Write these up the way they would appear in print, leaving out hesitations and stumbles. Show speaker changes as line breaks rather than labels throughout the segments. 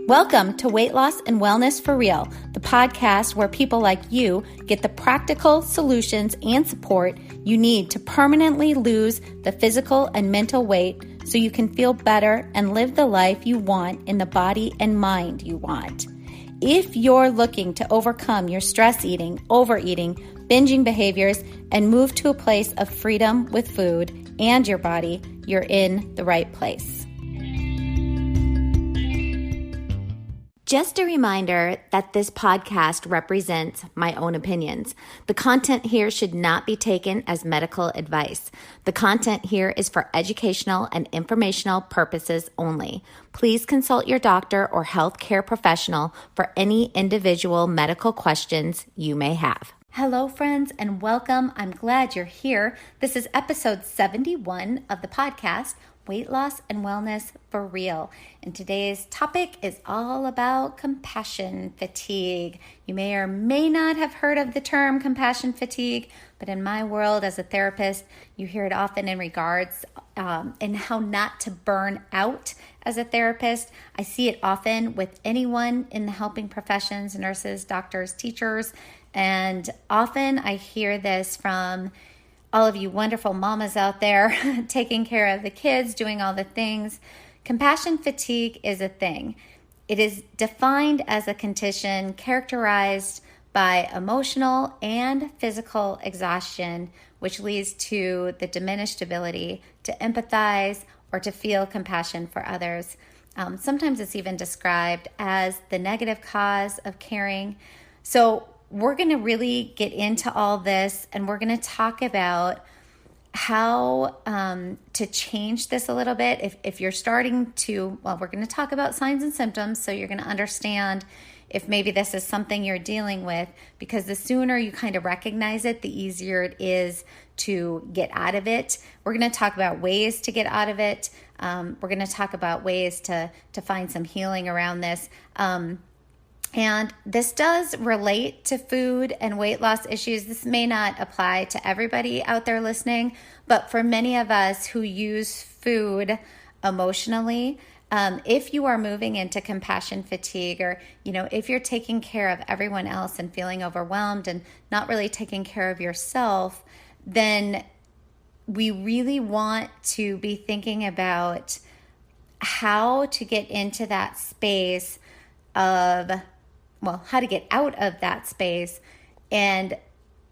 Welcome to Weight Loss and Wellness for Real, the podcast where people like you get the practical solutions and support you need to permanently lose the physical and mental weight so you can feel better and live the life you want in the body and mind you want. If you're looking to overcome your stress eating, overeating, binging behaviors, and move to a place of freedom with food and your body, you're in the right place. Just a reminder that this podcast represents my own opinions. The content here should not be taken as medical advice. The content here is for educational and informational purposes only. Please consult your doctor or healthcare professional for any individual medical questions you may have. Hello, friends, and welcome. I'm glad you're here. This is episode 71 of the podcast, Weight Loss and Wellness for Real. And today's topic is all about compassion fatigue. You may or may not have heard of the term compassion fatigue, but in my world as a therapist, you hear it often in regards in how not to burn out as a therapist. I see it often with anyone in the helping professions, nurses, doctors, teachers, and often I hear this from all of you wonderful mamas out there taking care of the kids, doing all the things. Compassion fatigue is a thing. It is defined as a condition characterized by emotional and physical exhaustion, which leads to the diminished ability to empathize or to feel compassion for others. Sometimes it's even described as the negative cause of caring. So we're going to really get into all this, and we're going to talk about how to change this a little bit. If you're starting to, we're going to talk about signs and symptoms, so you're going to understand if maybe this is something you're dealing with, because the sooner you kind of recognize it, the easier it is to get out of it. We're going to talk about ways to get out of it. We're going to talk about ways to find some healing around this. And this does relate to food and weight loss issues. This may not apply to everybody out there listening, but for many of us who use food emotionally, if you are moving into compassion fatigue, or, if you're taking care of everyone else and feeling overwhelmed and not really taking care of yourself, then we really want to be thinking about how to get into that space of how to get out of that space. And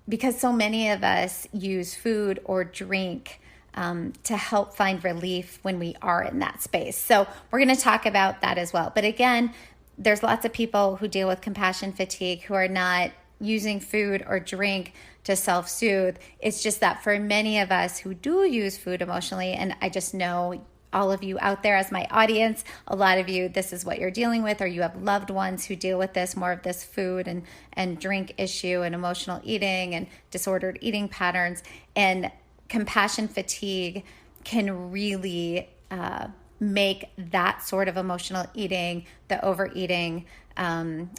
because so many of us use food or drink to help find relief when we are in that space. So we're going to talk about that as well. But again, there's lots of people who deal with compassion fatigue who are not using food or drink to self-soothe. It's just that for many of us who do use food emotionally, and I just know all of you out there as my audience, a lot of you, this is what you're dealing with, or you have loved ones who deal with this, more of this food and drink issue and emotional eating and disordered eating patterns. And compassion fatigue can really make that sort of emotional eating, the overeating,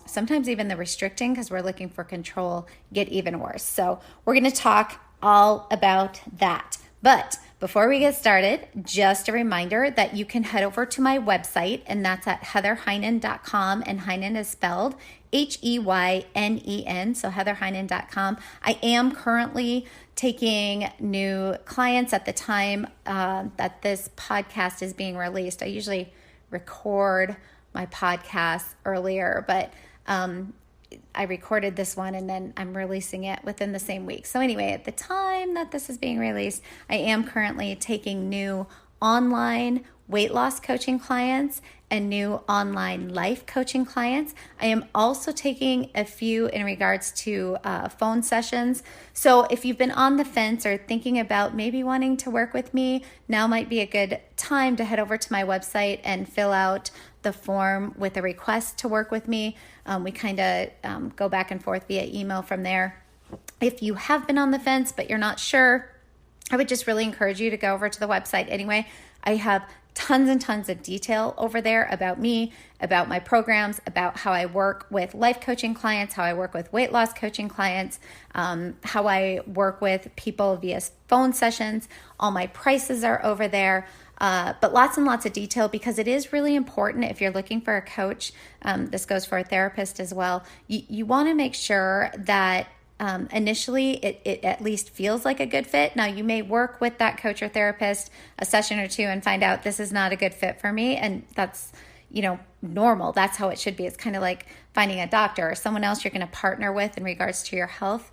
sometimes even the restricting, because we're looking for control, get even worse. So we're going to talk all about that. But before we get started, just a reminder that you can head over to my website, and that's at heatherheinen.com, and Heinen is spelled Heynen, so heatherheinen.com. I am currently taking new clients at the time that this podcast is being released. I usually record my podcasts earlier, but I recorded this one and then I'm releasing it within the same week. So anyway, at the time that this is being released, I am currently taking new online weight loss coaching clients and new online life coaching clients. I am also taking a few in regards to phone sessions. So if you've been on the fence or thinking about maybe wanting to work with me, now might be a good time to head over to my website and fill out the form with a request to work with me. We kind of go back and forth via email from there. If you have been on the fence but you're not sure, I would just really encourage you to go over to the website anyway. I have tons and tons of detail over there about me, about my programs, about how I work with life coaching clients, how I work with weight loss coaching clients, how I work with people via phone sessions. All my prices are over there. But lots and lots of detail, because it is really important if you're looking for a coach. This goes for a therapist as well. You want to make sure that initially it at least feels like a good fit. Now, you may work with that coach or therapist a session or two and find out this is not a good fit for me. And that's, normal. That's how it should be. It's kind of like finding a doctor or someone else you're going to partner with in regards to your health.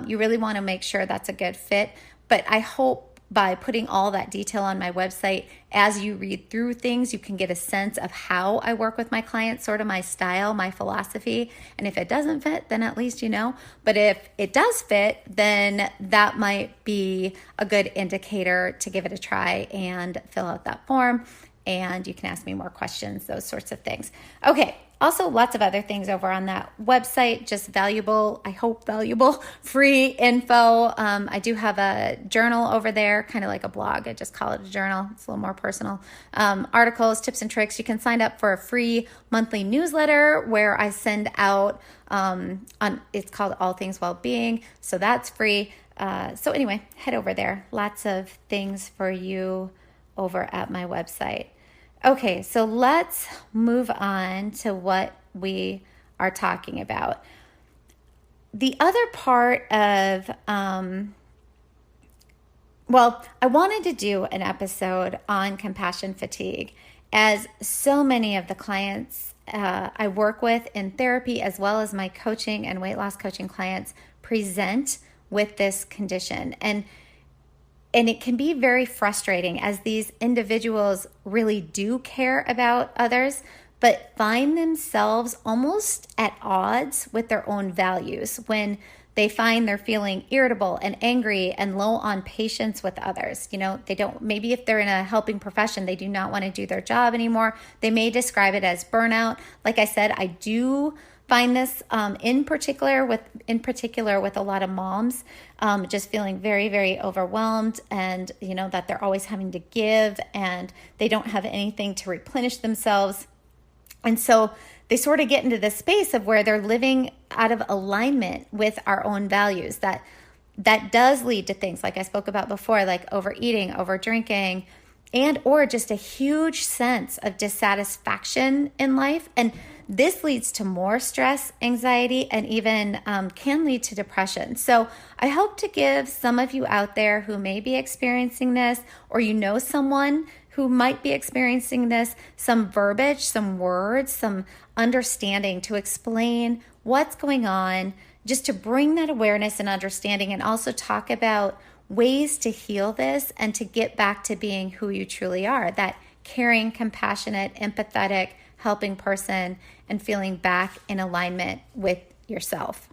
You really want to make sure that's a good fit. But I hope by putting all that detail on my website, as you read through things, you can get a sense of how I work with my clients, sort of my style, my philosophy. And if it doesn't fit, then at least you know. But if it does fit, then that might be a good indicator to give it a try and fill out that form. And you can ask me more questions, those sorts of things. Okay. Also, lots of other things over on that website, just valuable, I hope valuable, free info. I do have a journal over there, kind of like a blog. I just call it a journal. It's a little more personal. Articles, tips and tricks. You can sign up for a free monthly newsletter where I send out, it's called All Things Wellbeing. So that's free. So anyway, head over there. Lots of things for you over at my website. Okay, so let's move on to what we are talking about. The other part of, I wanted to do an episode on compassion fatigue, as so many of the clients I work with in therapy, as well as my coaching and weight loss coaching clients, present with this condition. And it can be very frustrating, as these individuals really do care about others, but find themselves almost at odds with their own values when they find they're feeling irritable and angry and low on patience with others. They don't, maybe if they're in a helping profession, they do not want to do their job anymore. They may describe it as burnout. Like I said, I do find this in particular with a lot of moms, just feeling very, very overwhelmed, and that they're always having to give and they don't have anything to replenish themselves. And so they sort of get into this space of where they're living out of alignment with our own values. That does lead to things like I spoke about before, like overeating, overdrinking, and or just a huge sense of dissatisfaction in life. And this leads to more stress, anxiety, and even can lead to depression. So I hope to give some of you out there who may be experiencing this, or someone who might be experiencing this, some verbiage, some words, some understanding to explain what's going on, just to bring that awareness and understanding, and also talk about ways to heal this and to get back to being who you truly are, that caring, compassionate, empathetic, helping person, and feeling back in alignment with yourself.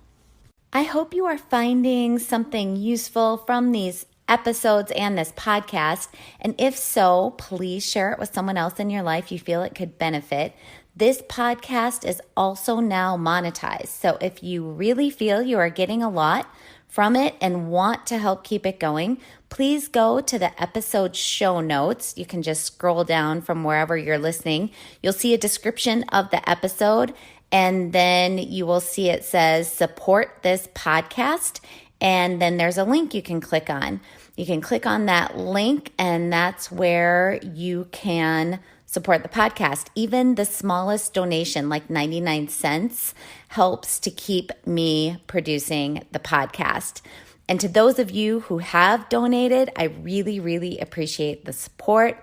I hope you are finding something useful from these episodes and this podcast. And if so, please share it with someone else in your life you feel it could benefit. This podcast is also now monetized. So if you really feel you are getting a lot from it and want to help keep it going, please go to the episode show notes. You can just scroll down from wherever you're listening. You'll see a description of the episode, and then you will see it says support this podcast, and then there's a link you can click on. You can click on that link, and that's where you can support the podcast. Even the smallest donation, like 99 cents, helps to keep me producing the podcast. And to those of you who have donated, I really, really appreciate the support.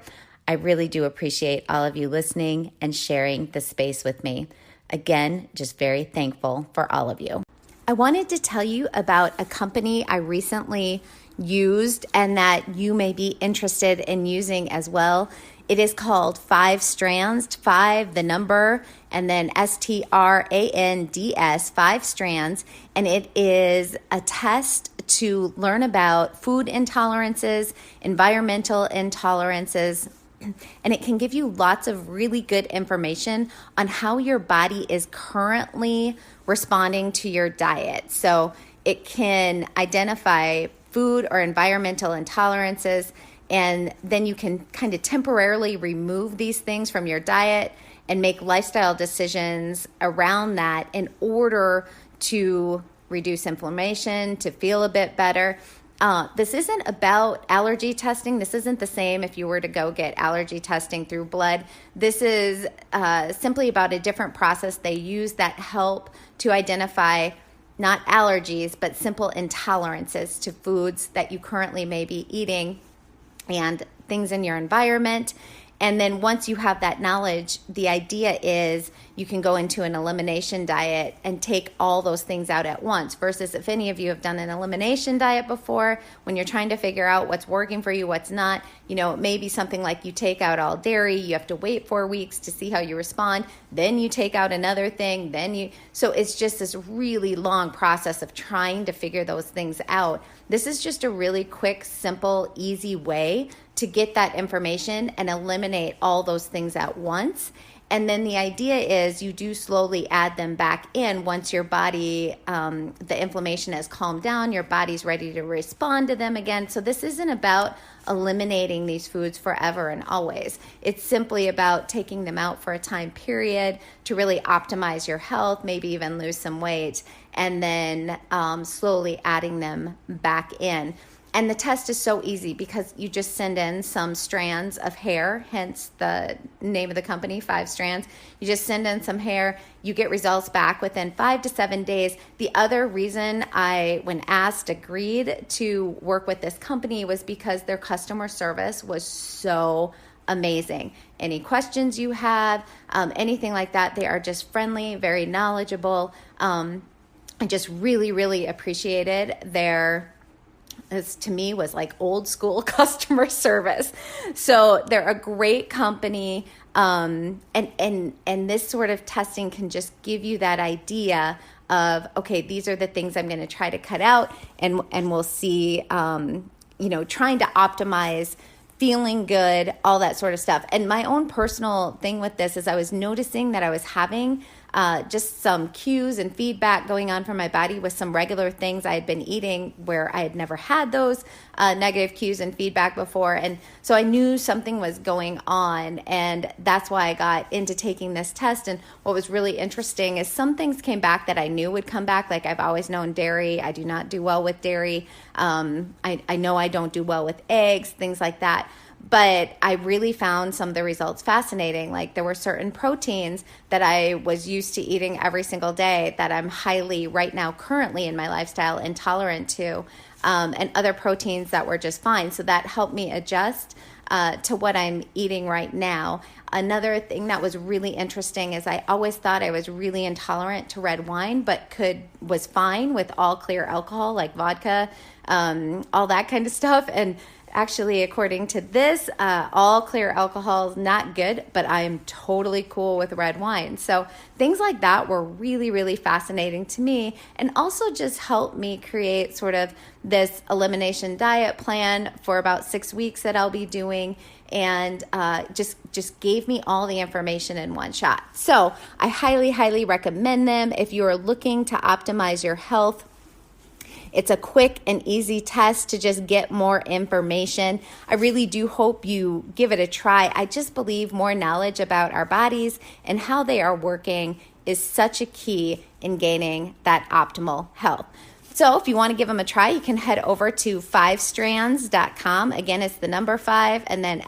I really do appreciate all of you listening and sharing the space with me. Again, just very thankful for all of you. I wanted to tell you about a company I recently used and that you may be interested in using as well. It is called 5 Strands, 5, the number, and then STRANDS, 5 Strands. And it is a test to learn about food intolerances, environmental intolerances, and it can give you lots of really good information on how your body is currently responding to your diet. So it can identify food or environmental intolerances. And then you can kind of temporarily remove these things from your diet and make lifestyle decisions around that in order to reduce inflammation, to feel a bit better. This isn't about allergy testing. This isn't the same if you were to go get allergy testing through blood. This is simply about a different process they use that help to identify not allergies, but simple intolerances to foods that you currently may be eating and things in your environment. And then once you have that knowledge, the idea is you can go into an elimination diet and take all those things out at once. Versus if any of you have done an elimination diet before, when you're trying to figure out what's working for you, what's not, it may be something like you take out all dairy, you have to wait 4 weeks to see how you respond, then you take out another thing, so it's just this really long process of trying to figure those things out. This is just a really quick, simple, easy way to get that information and eliminate all those things at once. And then the idea is you do slowly add them back in once your body, the inflammation has calmed down, your body's ready to respond to them again. So this isn't about eliminating these foods forever and always. It's simply about taking them out for a time period to really optimize your health, maybe even lose some weight, and then slowly adding them back in. And the test is so easy because you just send in some strands of hair, hence the name of the company, 5 strands. You just send in some hair, you get results back within 5 to 7 days. The other reason I, when asked, agreed to work with this company was because their customer service was so amazing. Any questions you have, anything like that, they are just friendly, very knowledgeable. I just really, really appreciated this to me was like old school customer service. So they're a great company. And this sort of testing can just give you that idea of, okay, these are the things I'm going to try to cut out. And we'll see, trying to optimize feeling good, all that sort of stuff. And my own personal thing with this is I was noticing that I was having just some cues and feedback going on from my body with some regular things I had been eating where I had never had those negative cues and feedback before. And so I knew something was going on, and that's why I got into taking this test. And what was really interesting is some things came back that I knew would come back. Like I've always known dairy. I do not do well with dairy. I know I don't do well with eggs, things like that. But I really found some of the results fascinating. Like there were certain proteins that I was used to eating every single day that I'm highly right now currently in my lifestyle intolerant to, and other proteins that were just fine. So that helped me adjust to what I'm eating right now. Another thing that was really interesting is I always thought I was really intolerant to red wine, but was fine with all clear alcohol like vodka, all that kind of stuff. And actually, according to this, all clear alcohol is not good, but I am totally cool with red wine. So things like that were really, really fascinating to me, and also just helped me create sort of this elimination diet plan for about 6 weeks that I'll be doing, and just gave me all the information in one shot. So I highly, highly recommend them if you are looking to optimize your health. It's a quick and easy test to just get more information. I really do hope you give it a try. I just believe more knowledge about our bodies and how they are working is such a key in gaining that optimal health. So if you want to give them a try, you can head over to 5strands.com. Again, it's the number 5 and then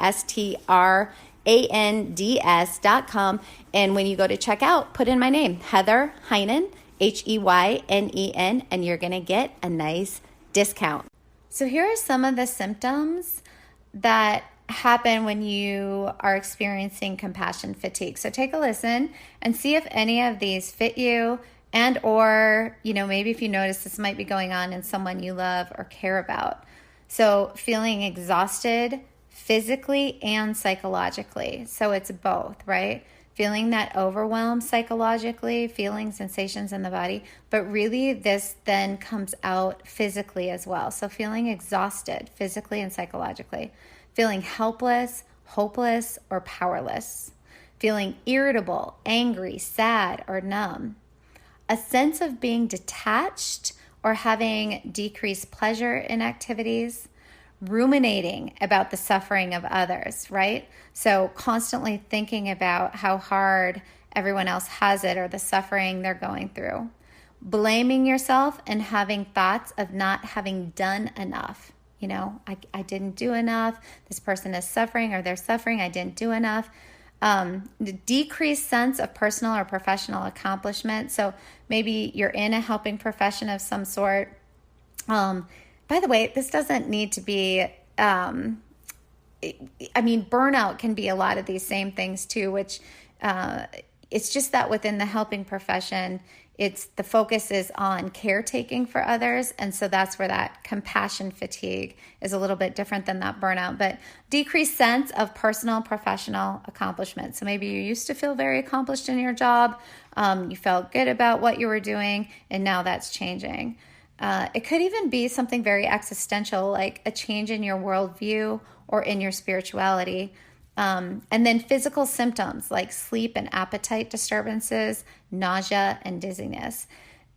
strands.com. And when you go to check out, put in my name, Heather Heinen, Heynen, and you're going to get a nice discount. So here are some of the symptoms that happen when you are experiencing compassion fatigue. So take a listen and see if any of these fit you, and or, maybe if you notice this might be going on in someone you love or care about. So feeling exhausted physically and psychologically. So it's both, right? Feeling that overwhelm psychologically, feeling sensations in the body, but really this then comes out physically as well. So feeling exhausted physically and psychologically, feeling helpless, hopeless, or powerless, feeling irritable, angry, sad, or numb, a sense of being detached or having decreased pleasure in activities, ruminating about the suffering of others, right? So constantly thinking about how hard everyone else has it or the suffering they're going through. Blaming yourself and having thoughts of not having done enough. I didn't do enough. This person is suffering or they're suffering. I didn't do enough. The decreased sense of personal or professional accomplishment. So maybe you're in a helping profession of some sort. By the way, this doesn't need to be, burnout can be a lot of these same things too, which it's just that within the helping profession, the focus is on caretaking for others. And so that's where that compassion fatigue is a little bit different than that burnout, but decreased sense of personal, professional accomplishment. So maybe you used to feel very accomplished in your job. You felt good about what you were doing, and now that's changing. It could even be something very existential, like a change in your worldview or in your spirituality. And then physical symptoms like sleep and appetite disturbances, nausea, and dizziness.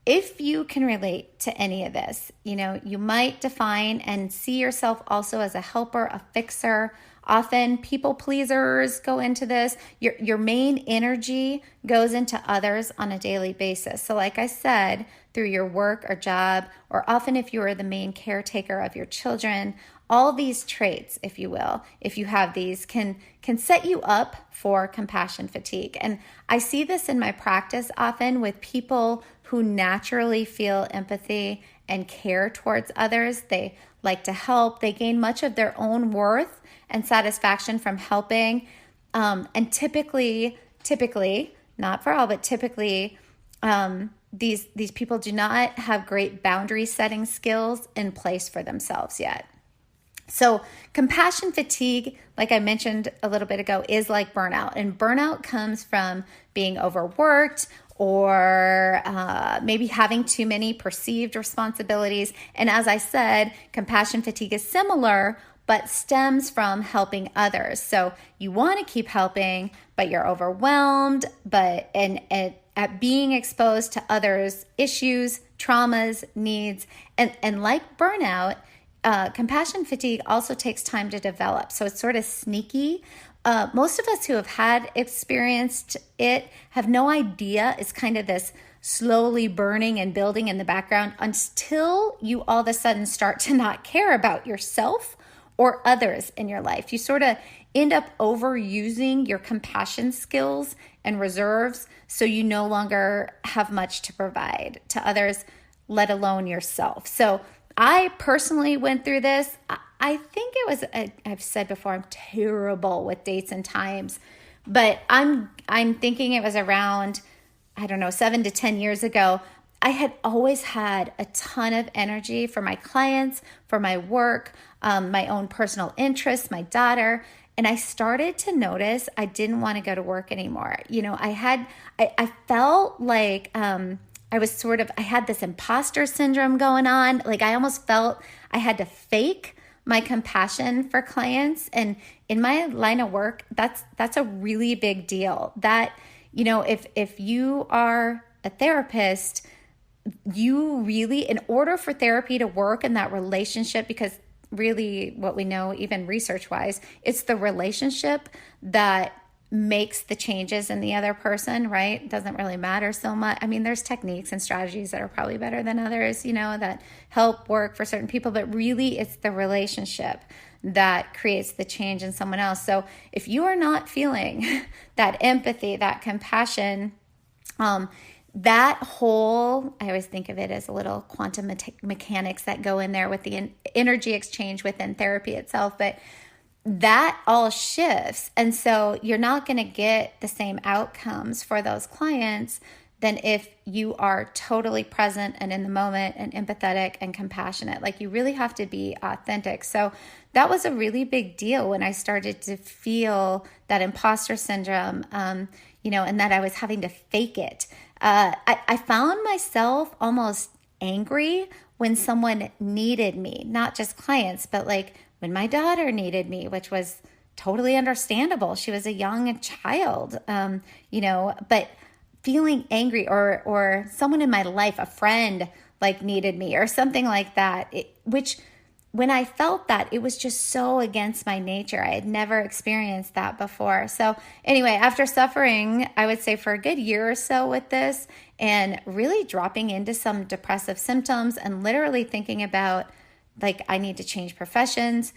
If you can relate to any of this, you might define and see yourself also as a helper, a fixer. Often people pleasers go into this. Your main energy goes into others on a daily basis. So like I said, through your work or job, or often if you are the main caretaker of your children, all these traits, if you will, if you have these, can set you up for compassion fatigue. And I see this in my practice often with people who naturally feel empathy and care towards others. They like to help. They gain much of their own worth and satisfaction from helping. And typically, not for all, but typically, these people do not have great boundary setting skills in place for themselves yet. So compassion fatigue, like I mentioned a little bit ago, is like burnout. And burnout comes from being overworked or maybe having too many perceived responsibilities. And as I said, compassion fatigue is similar, but stems from helping others. So you want to keep helping, but you're overwhelmed, at being exposed to others' issues, traumas, needs, and like burnout, compassion fatigue also takes time to develop. So it's sort of sneaky. Most of us who have had experienced it have no idea. It's kind of this slowly burning and building in the background until you all of a sudden start to not care about yourself or others in your life. You sort of end up overusing your compassion skills and reserves, so you no longer have much to provide to others, let alone yourself. So I personally went through this. I think it was, I've said before, I'm terrible with dates and times, but I'm thinking it was around, 7 to 10 years ago. I had always had a ton of energy for my clients, for my work, my own personal interests, my daughter. And I started to notice I didn't want to go to work anymore. I felt like I had this imposter syndrome going on. Like I almost felt I had to fake my compassion for clients. And in my line of work, that's a really big deal. That, if you are a therapist, you really, in order for therapy to work in that relationship, because really what we know, even research-wise, it's the relationship that makes the changes in the other person, right? It doesn't really matter so much. I mean, there's techniques and strategies that are probably better than others, that help work for certain people, but really it's the relationship that creates the change in someone else. So if you are not feeling that empathy, that compassion, that whole, I always think of it as a little quantum mechanics that go in there with the energy exchange within therapy itself, but that all shifts. And so you're not going to get the same outcomes for those clients than if you are totally present and in the moment and empathetic and compassionate. Like you really have to be authentic. So that was a really big deal when I started to feel that imposter syndrome, and that I was having to fake it. I found myself almost angry when someone needed me, not just clients, but like when my daughter needed me, which was totally understandable. She was a young child, but feeling angry or someone in my life, a friend, like needed me or something like that, which when I felt that, it was just so against my nature. I had never experienced that before. So anyway, after suffering, I would say for a good year or so with this, and really dropping into some depressive symptoms and literally thinking about, like, I need to change professions,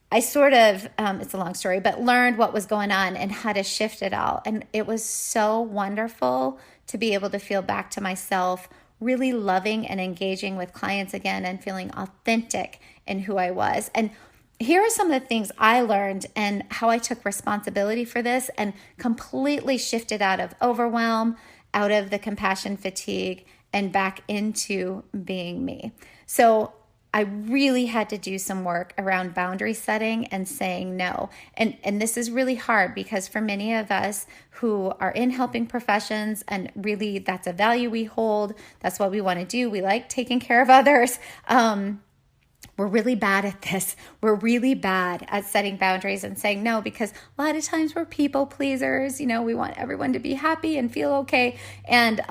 I sort of, it's a long story, but learned what was going on and how to shift it all. And it was so wonderful to be able to feel back to myself, really loving and engaging with clients again and feeling authentic in who I was. And here are some of the things I learned and how I took responsibility for this and completely shifted out of overwhelm, out of the compassion fatigue, and back into being me. So I really had to do some work around boundary setting and saying no. And this is really hard because for many of us who are in helping professions, and really that's a value we hold, that's what we want to do. We like taking care of others. We're really bad at this. We're really bad at setting boundaries and saying no, because a lot of times we're people pleasers. We want everyone to be happy and feel okay. And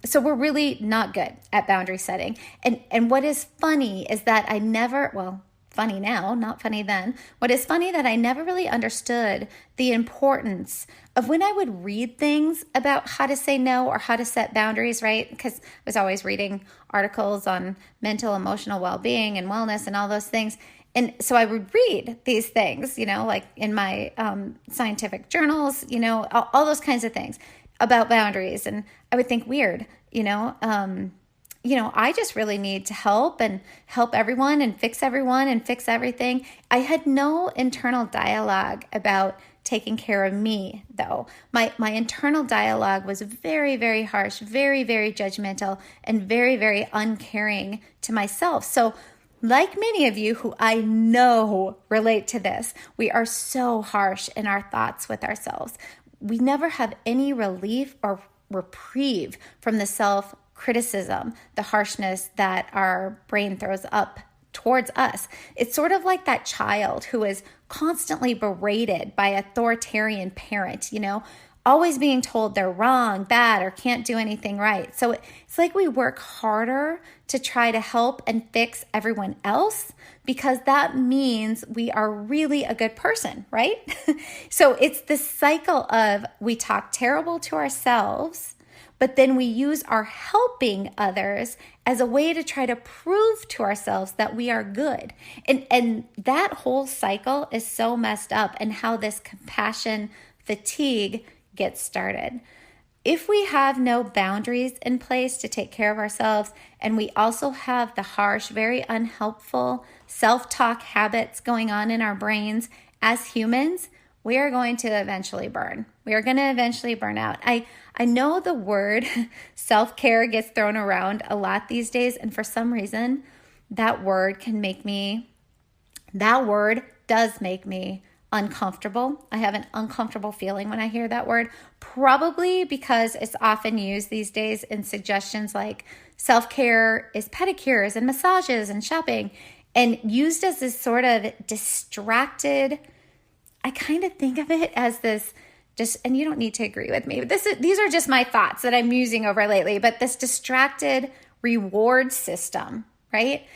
so we're really not good at boundary setting. And what is funny is that I never, well, funny now, not funny then. What is funny that I never really understood the importance of when I would read things about how to say no or how to set boundaries, right? Because I was always reading articles on mental, emotional well-being and wellness and all those things. And so I would read these things, like in my scientific journals, all those kinds of things about boundaries. And I would think, weird, I just really need to help everyone and fix everything. I had no internal dialogue about taking care of me, though. My internal dialogue was very, very harsh, very, very judgmental, and very, very uncaring to myself. So like many of you who I know relate to this, we are so harsh in our thoughts with ourselves. We never have any relief or reprieve from the self-criticism, the harshness that our brain throws up towards us. It's sort of like that child who is constantly berated by an authoritarian parent, always being told they're wrong, bad, or can't do anything right. So it's like we work harder to try to help and fix everyone else because that means we are really a good person, right? So it's this cycle of we talk terrible to ourselves, but then we use our helping others as a way to try to prove to ourselves that we are good. And that whole cycle is so messed up, and how this compassion fatigue gets started. If we have no boundaries in place to take care of ourselves, and we also have the harsh, very unhelpful self-talk habits going on in our brains as humans, we are going to eventually burn. We are going to eventually burn out. I know the word self-care gets thrown around a lot these days, and for some reason, that word does make me uncomfortable. I have an uncomfortable feeling when I hear that word, probably because it's often used these days in suggestions like self-care is pedicures and massages and shopping, and used as this sort of distracted. I kind of think of it as this and you don't need to agree with me. These are just my thoughts that I'm musing over lately, but this distracted reward system, right?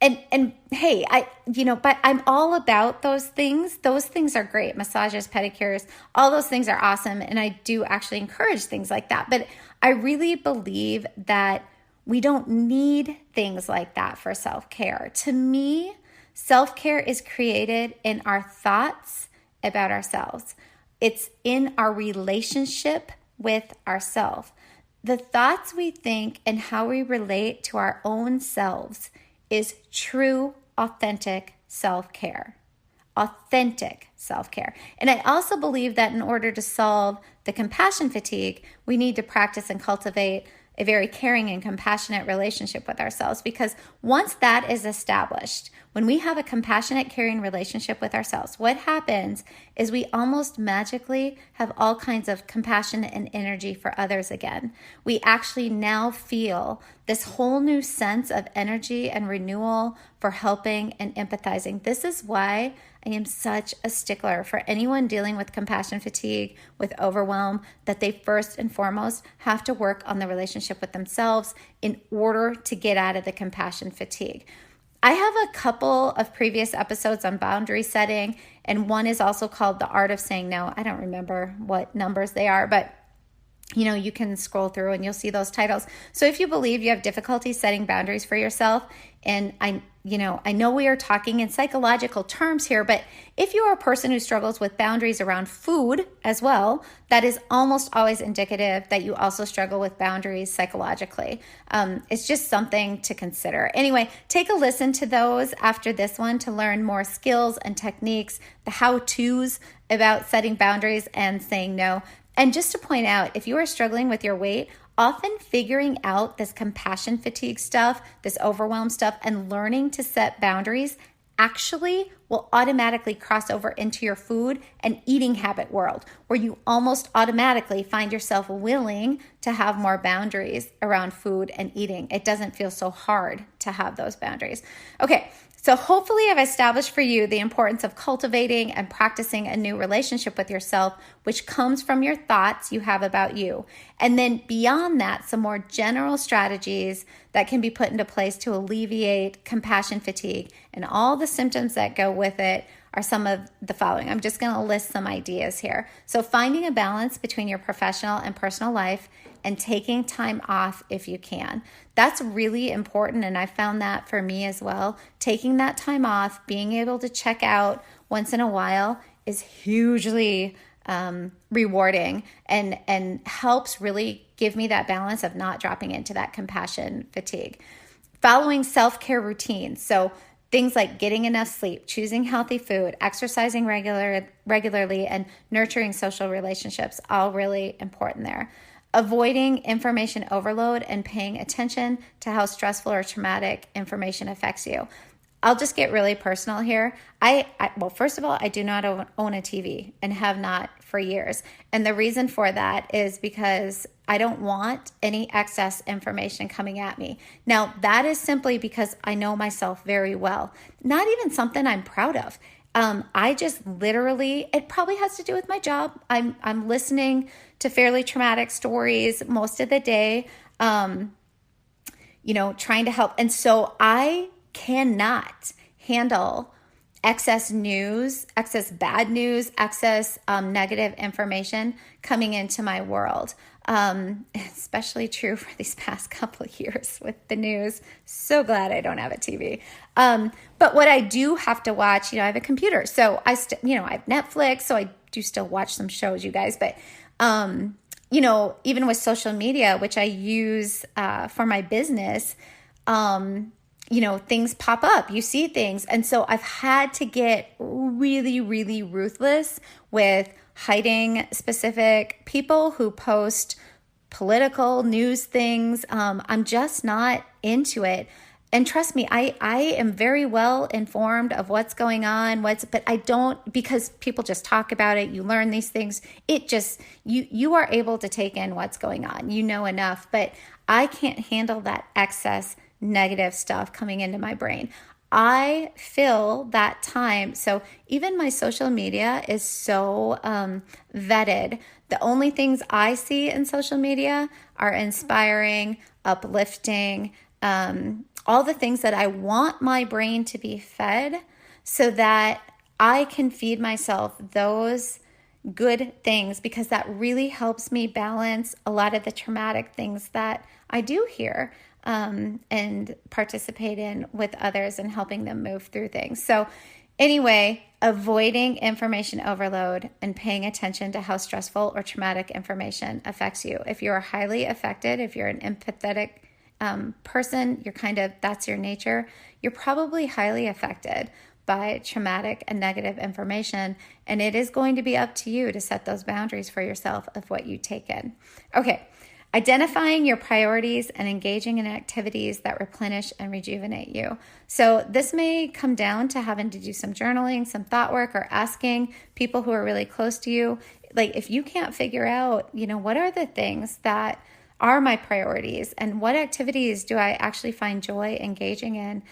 And hey, but I'm all about those things. Those things are great. Massages, pedicures, all those things are awesome. And I do actually encourage things like that. But I really believe that we don't need things like that for self-care. To me, self-care is created in our thoughts about ourselves. It's in our relationship with ourselves. The thoughts we think and how we relate to our own selves is true, authentic self-care. Authentic self-care. And I also believe that in order to solve the compassion fatigue, we need to practice and cultivate a very caring and compassionate relationship with ourselves, because once that is established, when we have a compassionate, caring relationship with ourselves, what happens is we almost magically have all kinds of compassion and energy for others again. We actually now feel this whole new sense of energy and renewal for helping and empathizing. This is why I am such a stickler for anyone dealing with compassion fatigue, with overwhelm, that they first and foremost have to work on the relationship with themselves in order to get out of the compassion fatigue. I have a couple of previous episodes on boundary setting, and one is also called The Art of Saying No. I don't remember what numbers they are, but you can scroll through and you'll see those titles. So if you believe you have difficulty setting boundaries for yourself, and I know we are talking in psychological terms here, but if you are a person who struggles with boundaries around food as well, that is almost always indicative that you also struggle with boundaries psychologically. It's just something to consider. Anyway, take a listen to those after this one to learn more skills and techniques, the how-tos about setting boundaries and saying no. And just to point out, if you are struggling with your weight, often figuring out this compassion fatigue stuff, this overwhelm stuff, and learning to set boundaries actually will automatically cross over into your food and eating habit world, where you almost automatically find yourself willing to have more boundaries around food and eating. It doesn't feel so hard to have those boundaries. Okay. So hopefully I've established for you the importance of cultivating and practicing a new relationship with yourself, which comes from your thoughts you have about you. And then beyond that, some more general strategies that can be put into place to alleviate compassion fatigue. And all the symptoms that go with it are some of the following. I'm just going to list some ideas here. So finding a balance between your professional and personal life, and taking time off if you can. That's really important, and I found that for me as well. Taking that time off, being able to check out once in a while is hugely rewarding and helps really give me that balance of not dropping into that compassion fatigue. Following self-care routines. So things like getting enough sleep, choosing healthy food, exercising regularly, and nurturing social relationships, all really important there. Avoiding information overload and paying attention to how stressful or traumatic information affects you. I'll just get really personal here. Well, first of all, I do not own a TV and have not for years. And the reason for that is because I don't want any excess information coming at me. Now, that is simply because I know myself very well. Not even something I'm proud of. I just literally, it probably has to do with my job. I'm listening to fairly traumatic stories most of the day, trying to help. And so I cannot handle excess news, excess bad news, excess negative information coming into my world. Especially true for these past couple of years with the news. So glad I don't have a TV. But what I do have to watch, I have a computer. So I have Netflix, so I do still watch some shows, you guys. But, even with social media, which I use for my business, things pop up, you see things. And so I've had to get really, really ruthless with hiding specific people who post political news things. I'm just not into it. And trust me, I am very well informed of what's going on, but I don't, because people just talk about it, you learn these things. It just, you are able to take in what's going on, enough, but I can't handle that excess negative stuff coming into my brain. I fill that time. So even my social media is so vetted. The only things I see in social media are inspiring, uplifting, all the things that I want my brain to be fed so that I can feed myself those good things, because that really helps me balance a lot of the traumatic things that I do here. And participate in with others and helping them move through things. So anyway, avoiding information overload and paying attention to how stressful or traumatic information affects you. If you're highly affected, if you're an empathetic person, that's your nature, you're probably highly affected by traumatic and negative information. And it is going to be up to you to set those boundaries for yourself of what you take in. Okay. Identifying your priorities and engaging in activities that replenish and rejuvenate you. So this may come down to having to do some journaling, some thought work, or asking people who are really close to you. Like if you can't figure out, what are the things that are my priorities and what activities do I actually find joy engaging in?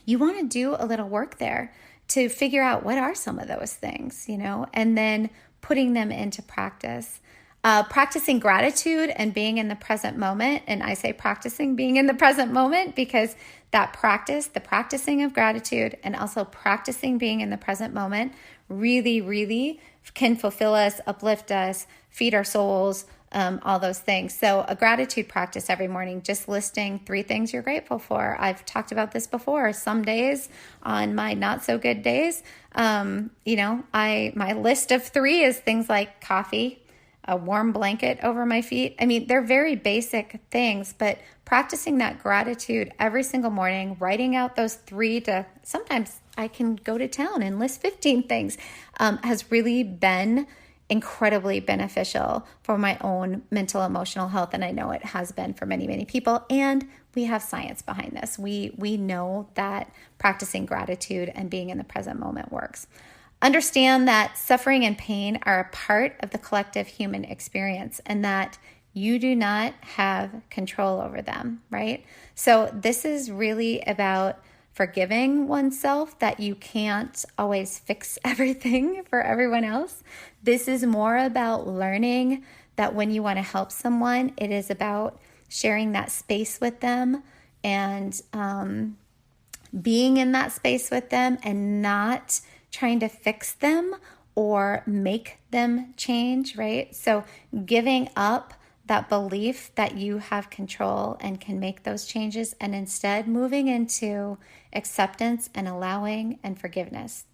You want to do a little work there to figure out what are some of those things, and then putting them into practice. Practicing gratitude and being in the present moment. And I say practicing being in the present moment because that practice, the practicing of gratitude and also practicing being in the present moment really, really can fulfill us, uplift us, feed our souls, all those things. So a gratitude practice every morning, just listing 3 things you're grateful for. I've talked about this before. Some days on my not so good days, my list of 3 is things like coffee, a warm blanket over my feet. I mean, they're very basic things, but practicing that gratitude every single morning, writing out those 3 to sometimes I can go to town and list 15 things, has really been incredibly beneficial for my own mental, emotional health. And I know it has been for many, many people. And we have science behind this. We know that practicing gratitude and being in the present moment works. Understand that suffering and pain are a part of the collective human experience and that you do not have control over them, right? So this is really about forgiving oneself that you can't always fix everything for everyone else. This is more about learning that when you want to help someone, it is about sharing that space with them and being in that space with them and not trying to fix them or make them change, right? So giving up that belief that you have control and can make those changes and instead moving into acceptance and allowing and forgiveness.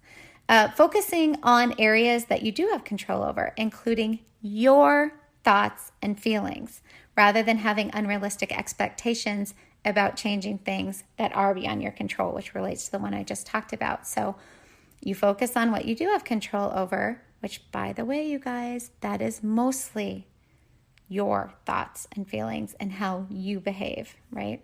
Focusing on areas that you do have control over, including your thoughts and feelings, rather than having unrealistic expectations about changing things that are beyond your control, which relates to the one I just talked about. So you focus on what you do have control over, which, by the way, you guys, that is mostly your thoughts and feelings and how you behave, right?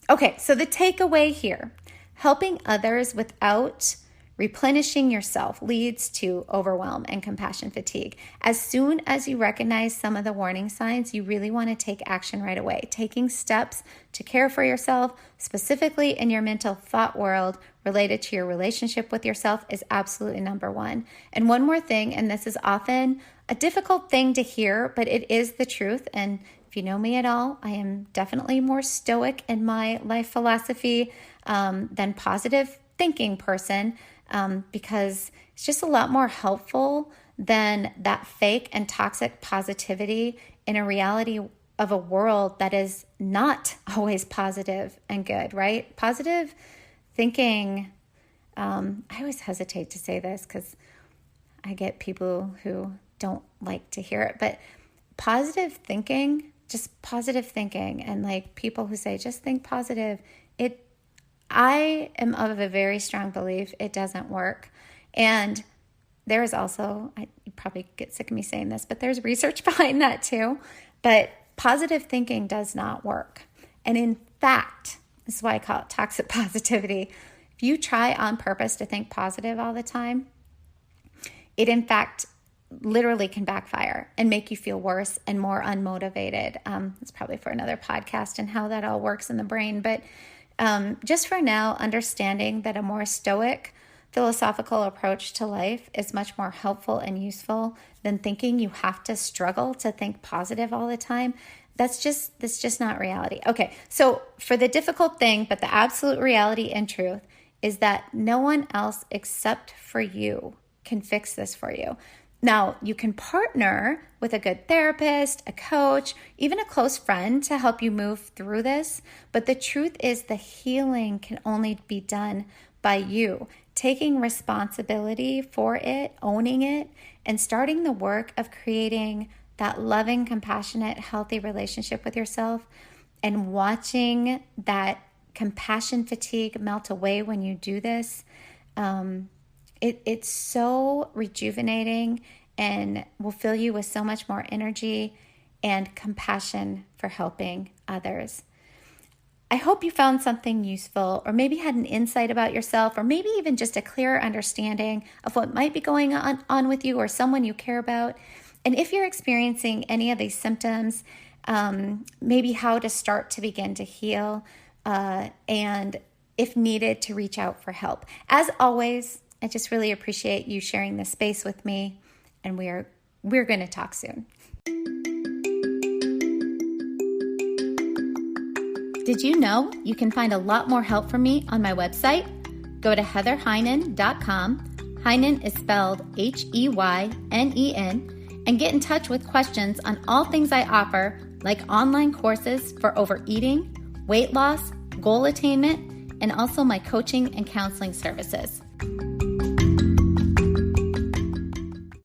Okay, so the takeaway here, helping others without replenishing yourself leads to overwhelm and compassion fatigue. As soon as you recognize some of the warning signs, you really want to take action right away. Taking steps to care for yourself, specifically in your mental thought world related to your relationship with yourself, is absolutely number one. And one more thing, and this is often a difficult thing to hear, but it is the truth. And if you know me at all, I am definitely more stoic in my life philosophy than positive thinking person. Because it's just a lot more helpful than that fake and toxic positivity in a reality of a world that is not always positive and good, right? Positive thinking, I always hesitate to say this because I get people who don't like to hear it, but positive thinking, just positive thinking, and like people who say, just think positive, I am of a very strong belief it doesn't work. And there is also, you probably get sick of me saying this, but there's research behind that too. But positive thinking does not work. And in fact, this is why I call it toxic positivity. If you try on purpose to think positive all the time, it in fact literally can backfire and make you feel worse and more unmotivated. It's probably for another podcast and how that all works in the brain. But just for now, understanding that a more stoic philosophical approach to life is much more helpful and useful than thinking you have to struggle to think positive all the time. That's just not reality. Okay, so for the difficult thing, but the absolute reality and truth is that no one else except for you can fix this for you. Now, you can partner with a good therapist, a coach, even a close friend to help you move through this. But the truth is the healing can only be done by you taking responsibility for it, owning it, and starting the work of creating that loving, compassionate, healthy relationship with yourself and watching that compassion fatigue melt away when you do this. It's so rejuvenating and will fill you with so much more energy and compassion for helping others. I hope you found something useful or maybe had an insight about yourself or maybe even just a clearer understanding of what might be going on with you or someone you care about. And if you're experiencing any of these symptoms, maybe how to start to begin to heal and if needed to reach out for help. As always, I just really appreciate you sharing this space with me, and we are We're going to talk soon. Did you know you can find a lot more help from me on my website? Go to heatherheynen.com. Heynen is spelled Heynen, and get in touch with questions on all things I offer, like online courses for overeating, weight loss, goal attainment, and also my coaching and counseling services.